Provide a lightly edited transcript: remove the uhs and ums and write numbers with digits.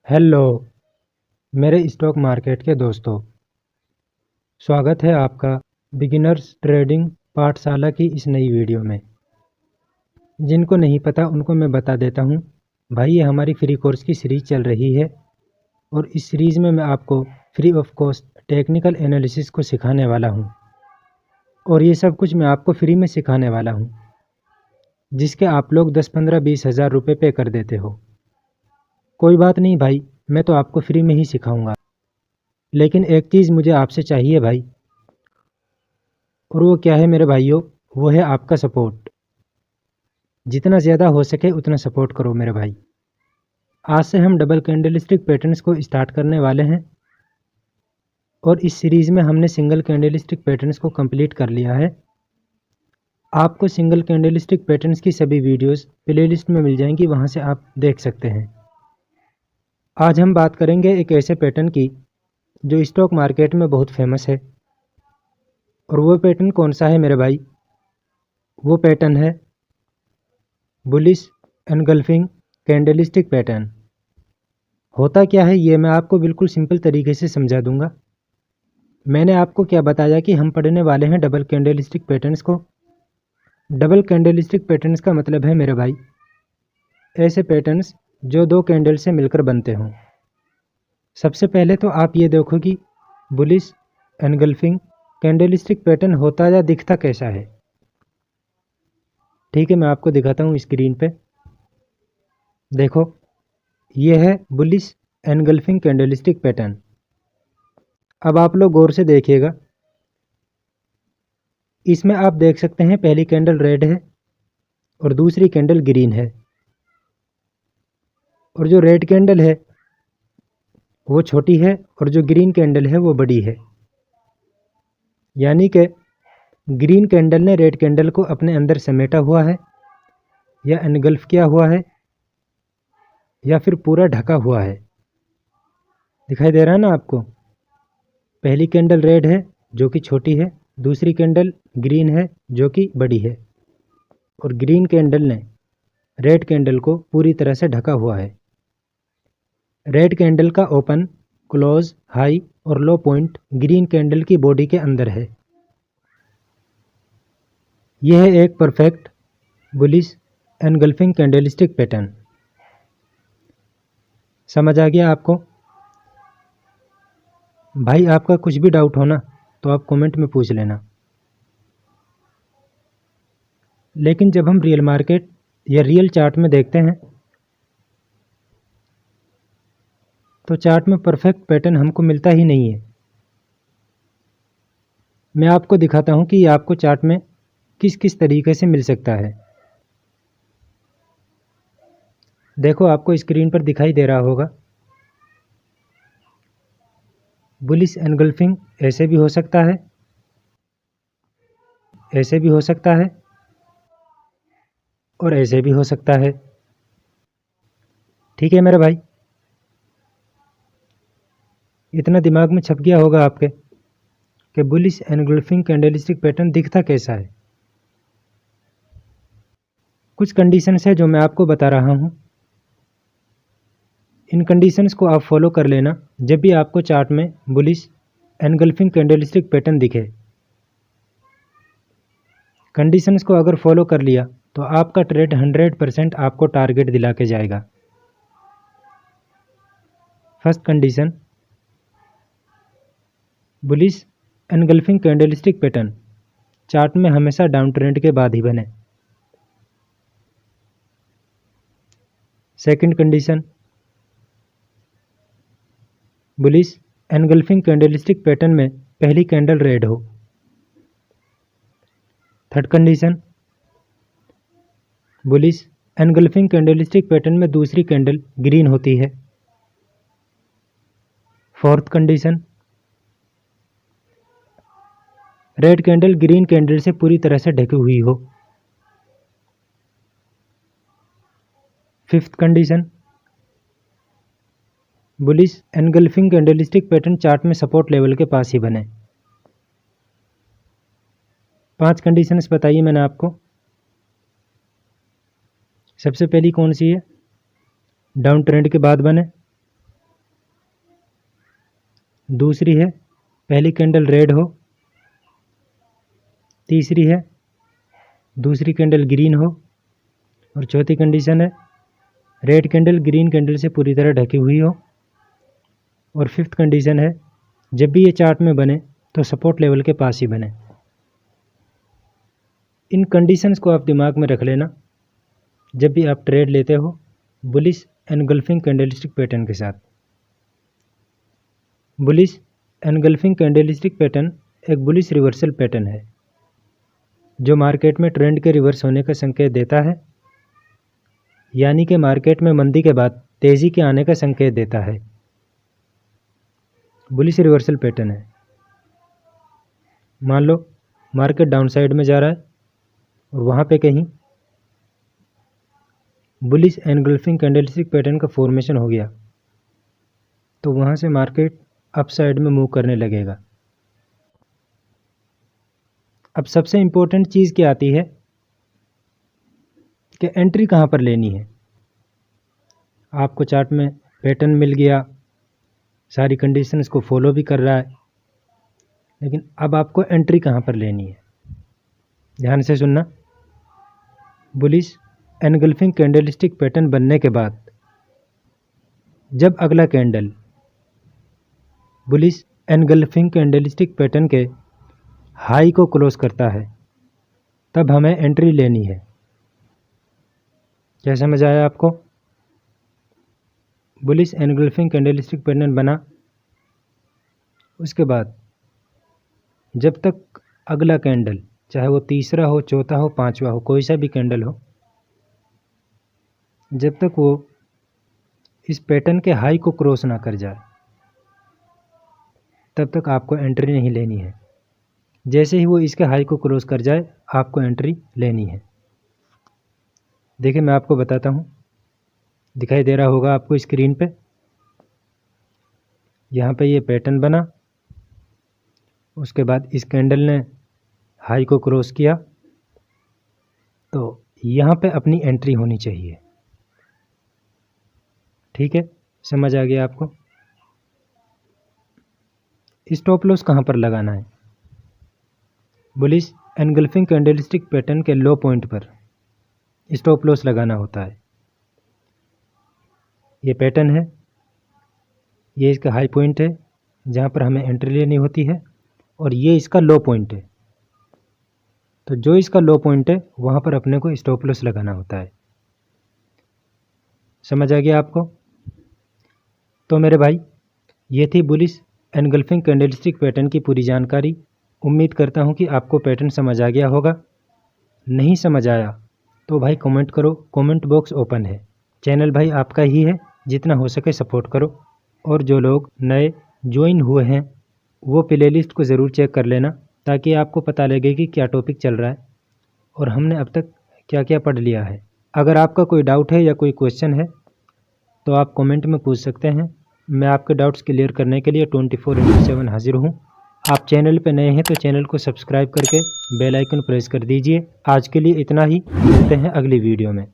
Hello मेरे stock market के दोस्तों, स्वागत है आपका बिगिनर्स ट्रेडिंग पाठशाला की इस नई वीडियो में। जिनको नहीं पता उनको मैं बता देता हूँ। भाई, ये हमारी फ्री कोर्स की सीरीज़ चल रही है और इस सीरीज़ में मैं आपको free of cost technical analysis को सिखाने वाला हूँ और ये सब कुछ मैं आपको फ्री में सिखाने वाला हूँ, जिसके आप लोग 10, 15, 20 हज़ार रुपये पे कर देते हो। कोई बात नहीं भाई, मैं तो आपको फ्री में ही सिखाऊंगा, लेकिन एक चीज़ मुझे आपसे चाहिए भाई, और वो क्या है मेरे भाइयों? वो है आपका सपोर्ट। जितना ज़्यादा हो सके उतना सपोर्ट करो मेरे भाई। आज से हम डबल कैंडलस्टिक पैटर्न्स को स्टार्ट करने वाले हैं और इस सीरीज़ में हमने सिंगल कैंडलस्टिक पैटर्न्स को कंप्लीट कर लिया है। आपको सिंगल कैंडलस्टिक पैटर्न्स की सभी वीडियोस प्लेलिस्ट में मिल जाएंगी, वहां से आप देख सकते हैं। आज हम बात करेंगे एक ऐसे पैटर्न की जो स्टॉक मार्केट में बहुत फेमस है। और वो पैटर्न कौन सा है मेरे भाई? वो पैटर्न है बुलिश एनगल्फिंग कैंडलस्टिक पैटर्न। होता क्या है ये मैं आपको बिल्कुल सिंपल तरीके से समझा दूंगा। मैंने आपको क्या बताया कि हम पढ़ने वाले हैं डबल कैंडलस्टिक पैटर्न्स को। डबल कैंडलस्टिक पैटर्न्स का मतलब है मेरे भाई ऐसे पैटर्न्स जो दो कैंडल से मिलकर बनते हों। सबसे पहले तो आप ये देखो कि बुलिश एनगल्फिंग कैंडलस्टिक पैटर्न होता या दिखता कैसा है। ठीक है, मैं आपको दिखाता हूँ स्क्रीन पे। देखो, ये है बुलिश एनगल्फिंग कैंडलस्टिक पैटर्न। अब आप लोग गौर से देखिएगा, इसमें आप देख सकते हैं पहली कैंडल रेड है और दूसरी कैंडल ग्रीन है, और जो रेड कैंडल है वो छोटी है और जो ग्रीन कैंडल है वो बड़ी है। यानी कि ग्रीन कैंडल ने रेड कैंडल को अपने अंदर समेटा हुआ है या एनगल्फ किया हुआ है या फिर पूरा ढका हुआ है। दिखाई दे रहा है ना आपको? पहली कैंडल रेड है जो कि छोटी है, दूसरी कैंडल ग्रीन है जो कि बड़ी है, और ग्रीन कैंडल ने रेड कैंडल को पूरी तरह से ढका हुआ है। रेड कैंडल का ओपन, क्लोज, हाई और लो पॉइंट ग्रीन कैंडल की बॉडी के अंदर है। यह है एक perfect bullish engulfing candlestick pattern. समझ आ गया आपको? भाई, आपका कुछ भी डाउट हो ना तो आप कमेंट में पूछ लेना। लेकिन जब हम रियल मार्केट या रियल चार्ट में देखते हैं तो चार्ट में परफेक्ट पैटर्न हमको मिलता ही नहीं है। मैं आपको दिखाता हूं कि आपको चार्ट में किस किस तरीके से मिल सकता है। देखो, आपको स्क्रीन पर दिखाई दे रहा होगा बुलिश एनगल्फिंग ऐसे भी हो सकता है, ऐसे भी हो सकता है और ऐसे भी हो सकता है। ठीक है मेरे भाई, इतना दिमाग में छप गया होगा आपके कि बुलिश एनगल्फिंग कैंडलस्टिक पैटर्न दिखता कैसा है। कुछ कंडीशंस है जो मैं आपको बता रहा हूं। इन कंडीशंस को आप फॉलो कर लेना जब भी आपको चार्ट में बुलिश एनगल्फिंग कैंडलस्टिक पैटर्न दिखे। कंडीशंस को अगर फॉलो कर लिया तो आपका ट्रेड 100% आपको टारगेट दिला के जाएगा। First condition, bullish engulfing candlestick pattern chart में हमेशा डाउन ट्रेंड के बाद ही बने। Second condition, bullish engulfing candlestick pattern में पहली कैंडल रेड हो। Third condition, bullish engulfing candlestick pattern में दूसरी कैंडल ग्रीन होती है। Fourth condition, red candle green candle से पूरी तरह से ढकी हुई हो। Fifth condition, bullish engulfing candlestick pattern chart में सपोर्ट लेवल के पास ही बने। 5 कंडीशंस बताइए मैंने आपको। सबसे पहली कौन सी है? डाउन ट्रेंड के बाद बने। दूसरी है पहली कैंडल रेड हो, तीसरी है दूसरी कैंडल ग्रीन हो, और चौथी कंडीशन है रेड कैंडल ग्रीन कैंडल से पूरी तरह ढकी हुई हो, और फिफ्थ कंडीशन है जब भी ये चार्ट में बने तो सपोर्ट लेवल के पास ही बने। इन कंडीशंस को आप दिमाग में रख लेना जब भी आप ट्रेड लेते हो बुलिश एनगल्फिंग कैंडलस्टिक पैटर्न के साथ। बुलिश एनगल्फिंग कैंडलस्टिक पैटर्न एक बुलिश रिवर्सल पैटर्न है जो मार्केट में ट्रेंड के रिवर्स होने का संकेत देता है, यानी कि मार्केट में मंदी के बाद तेजी के आने का संकेत देता है। बुलिश रिवर्सल पैटर्न है। मान लो मार्केट डाउन साइड में जा रहा है और वहाँ पे कहीं बुलिश एनगल्फिंग कैंडलस्टिक पैटर्न का फॉर्मेशन हो गया तो वहाँ से मार्केट अप साइड में मूव करने लगेगा। अब सबसे इम्पोर्टेंट चीज़ क्या आती है कि एंट्री कहाँ पर लेनी है। आपको चार्ट में पैटर्न मिल गया, सारी कंडीशंस को फॉलो भी कर रहा है, लेकिन अब आपको एंट्री कहाँ पर लेनी है। ध्यान से सुनना। बुलिश एनगल्फिंग कैंडलस्टिक पैटर्न बनने के बाद जब अगला candle bullish engulfing candlestick pattern के हाई को क्लोज करता है तब हमें एंट्री लेनी है। क्या समझ आया आपको? बुलिश एनगल्फिंग कैंडलस्टिक पैटर्न बना, उसके बाद जब तक अगला कैंडल चाहे वो तीसरा हो, चौथा हो, पांचवा हो, कोई सा भी कैंडल हो, जब तक वो इस पैटर्न के हाई को क्रॉस ना कर जाए तब तक आपको एंट्री नहीं लेनी है। जैसे ही वो इसके हाई को क्रॉस कर जाए आपको एंट्री लेनी है। देखिए मैं आपको बताता हूँ, दिखाई दे रहा होगा आपको स्क्रीन पे। यहाँ पे ये पैटर्न बना, उसके बाद इस कैंडल ने हाई को क्रॉस किया तो यहाँ पे अपनी एंट्री होनी चाहिए। ठीक है, समझ आ गया आपको? स्टॉप लॉस कहाँ पर लगाना है? बुलिश एनगल्फिंग कैंडलस्टिक पैटर्न के लो पॉइंट पर स्टॉप लॉस लगाना होता है। ये पैटर्न है, ये इसका हाई पॉइंट है जहाँ पर हमें एंट्री लेनी होती है, और ये इसका लो पॉइंट है। तो जो इसका लो पॉइंट है वहाँ पर अपने को स्टॉप लॉस लगाना होता है। समझ आ गया आपको? तो मेरे भाई ये थी बुलिश एनगल्फिंग कैंडलस्टिक पैटर्न की पूरी जानकारी। उम्मीद करता हूँ कि आपको पैटर्न समझ आ गया होगा। नहीं समझ आया तो भाई कमेंट करो, कमेंट बॉक्स ओपन है। चैनल भाई आपका ही है, जितना हो सके सपोर्ट करो। और जो लोग नए ज्वाइन हुए हैं वो प्लेलिस्ट को ज़रूर चेक कर लेना ताकि आपको पता लगे कि क्या टॉपिक चल रहा है और हमने अब तक क्या क्या पढ़ लिया है। अगर आपका कोई डाउट है या कोई क्वेश्चन है तो आप कमेंट में पूछ सकते हैं। मैं आपके डाउट्स क्लियर करने के लिए 24/7 हाजिर हूँ। आप चैनल पे नए हैं तो चैनल को सब्सक्राइब करके बेल आइकन प्रेस कर दीजिए। आज के लिए इतना ही, मिलते हैं अगली वीडियो में।